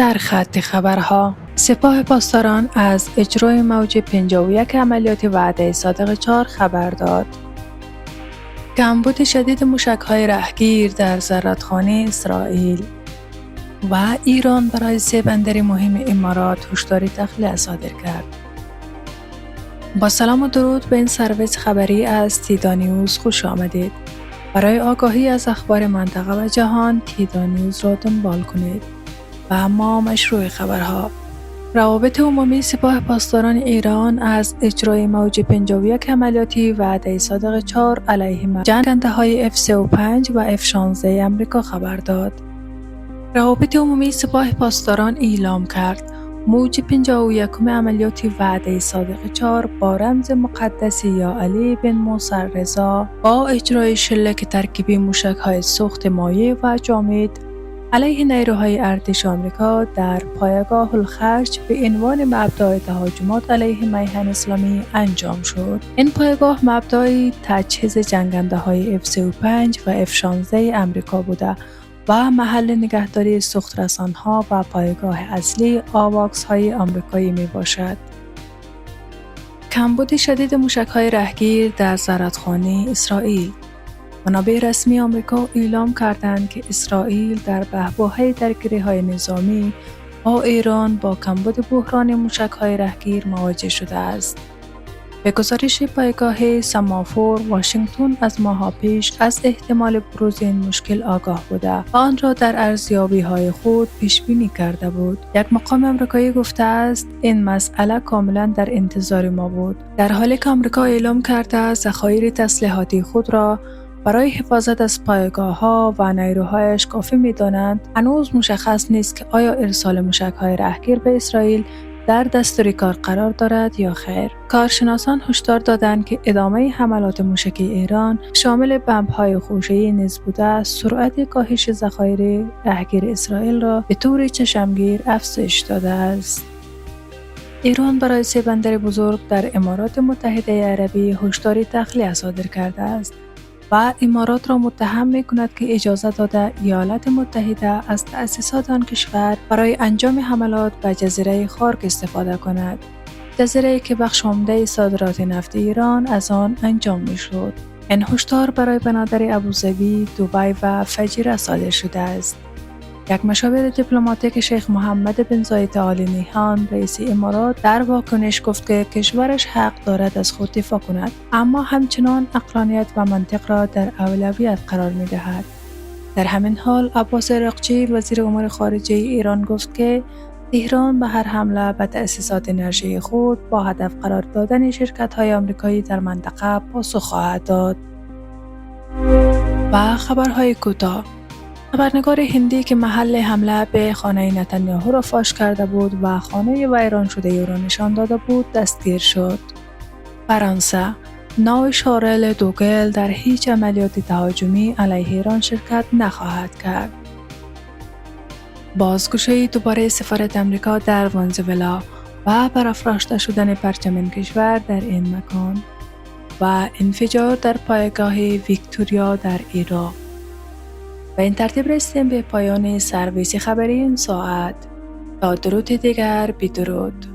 سرخط خبرها: سپاه پاسداران از اجرای موج 51 عملیات وعده صادق 4 خبر داد. کمبود شدید موشک‌های رهگیر در زرادخانه اسرائیل و ایران برای 3 بندر مهم امارات هشداری تخلیه صادر کرد. با سلام و درود به این سرویس خبری از تیدا نیوز خوش آمدید. برای آگاهی از اخبار منطقه و جهان تیدا نیوز را دنبال کنید. و اما مشروع خبرها: روابط عمومی سپاه پاسداران ایران از اجرای موج 51 عملیاتی وعده صادق 4 علیه جنگنده‌های F-35 و F-16 آمریکا خبر داد. روابط عمومی سپاه پاسداران اعلام کرد موج 51 عملیات وعده صادق 4 با رمز مقدس یا علی بن موسی رضا با اجرای شلیک ترکیبی موشک‌های سوخت مایع و جامد علیه نیروهای ارتش آمریکا در پایگاه الخرج به عنوان مبدأ تهاجمات علیه میهن اسلامی انجام شد. این پایگاه مبدأ تجهیز جنگنده‌های F-35 و F-16 آمریکا بوده و محل نگهداری سوخت‌رسان‌ها و پایگاه اصلی آواکس‌های آمریکایی میباشد. کمبود شدید موشک‌های رهگیر در زرادخانه اسرائیل: منابع رسمی آمریکا اعلام کردند که اسرائیل در بحبوحه درگیری‌های نظامی با ایران با کمبود بحران موشک‌های رهگیر مواجه شده است. به گزارش پایگاه سمافور، واشنگتن از ماه‌ها پیش از احتمال بروز این مشکل آگاه بوده و آن را در ارزیابی‌های خود پیش‌بینی کرده بود. یک مقام آمریکایی گفته است این مسئله کاملا در انتظار ما بود، در حالی که آمریکا اعلام کرده ذخایر تسلیحاتی خود را برای حفاظت از پایگاه‌ها و نیروهایش کافی می‌دانند. هنوز مشخص نیست که آیا ارسال موشک‌های رهگیر به اسرائیل در دستور کار قرار دارد یا خیر. کارشناسان هشدار دادند که ادامه حملات موشکی ایران شامل بمب‌های خوشه‌ای نیز بوده سرعت کاهش ذخایر رهگیر اسرائیل را به طور چشمگیر افزایش داده است. ایران برای 3 بندر بزرگ در امارات متحده عربی هشداری تخلیه صادر کرده است و امارات را متهم می‌کند که اجازه داده ایالات متحده از تأسیسات آن کشور برای انجام حملات به جزیره خارک استفاده کند. جزیره‌ای که بخش عمده صادرات نفت ایران از آن انجام می‌شد. این هشدار برای بنادر ابوظبی، دبی و فجیره صادر شده است. یک مشاور دیپلماتیک شیخ محمد بن زاید آل نهیان رئیس امارات در واکنش گفت که کشورش حق دارد از خود دفاع کند، اما همچنان عقلانیت و منطق را در اولویت قرار می دهد. در همین حال عباس عراقچی وزیر امور خارجه ایران گفت که تهران به هر حمله به تأسیسات انرژی خود با هدف قرار دادن شرکت‌های آمریکایی در منطقه پاسخ خواهد داد. و خبرهای کوتاه: خبرنگار هندی که محل حمله به خانه نتانیاهو را فاش کرده بود و خانه ویران شده او را نشان داده بود دستگیر شد. فرانسه: ناو شارل دوگل در هیچ عملیات تهاجمی علیه ایران شرکت نخواهد کرد. بازگشایی دوباره سفارت آمریکا در ونزوئلا و برافراشته شدن پرچم این کشور در این مکان و انفجار در پایگاه ویکتوریا در عراق. به این ترتیب رسیدیم به پایان سرویس خبری این ساعت. تا درود دیگر، بدرود.